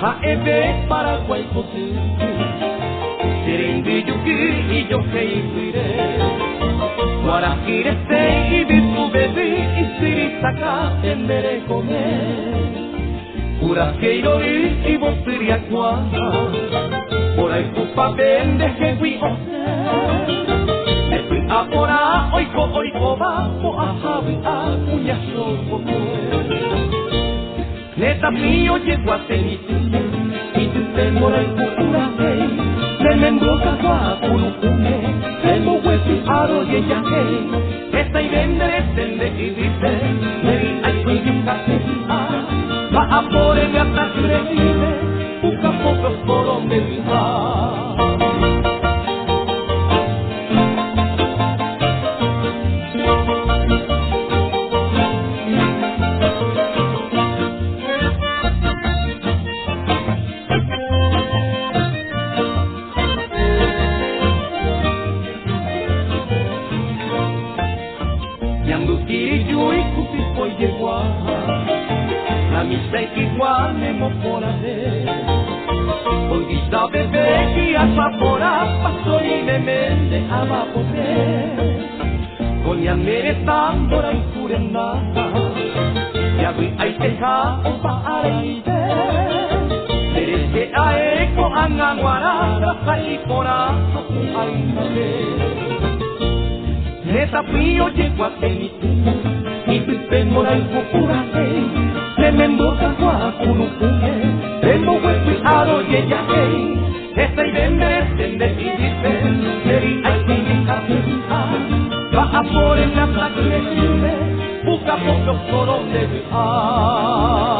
Haebe Paraguay kote Serindi yuki iyokei kuire Warakire sei bisu bebi Isiri saka endere kome Urakeiro i bosiria kwa Ora ikupa bende hewi ose Epi apora oiko ba O ahawi a unya shoko Neta mio llego a teniti Y tu temora y cultura hey Le mendoca kwa kurukume Le mo huepi aro y ella hey Esta y vendere tende y dice Meri ay koi yuka tenita Va a por el gata creíble Busca pocos por donde viva Igual me moforade Porque sabe bebé que a sapora Paso y me mende a vapore Con ya mere tambora y curenda Ya vi ay teja o pa areide Merece a eco anganguara Ay corazo ay mate Neta pío llego a teniti Y pipe mora y cucurate Le mendoza kwa kunukume Tembo huepi aro y ella hey Esta y vende tende y dice Meri ay tini kapita Va a por en la placa y le busca pocos por donde viajar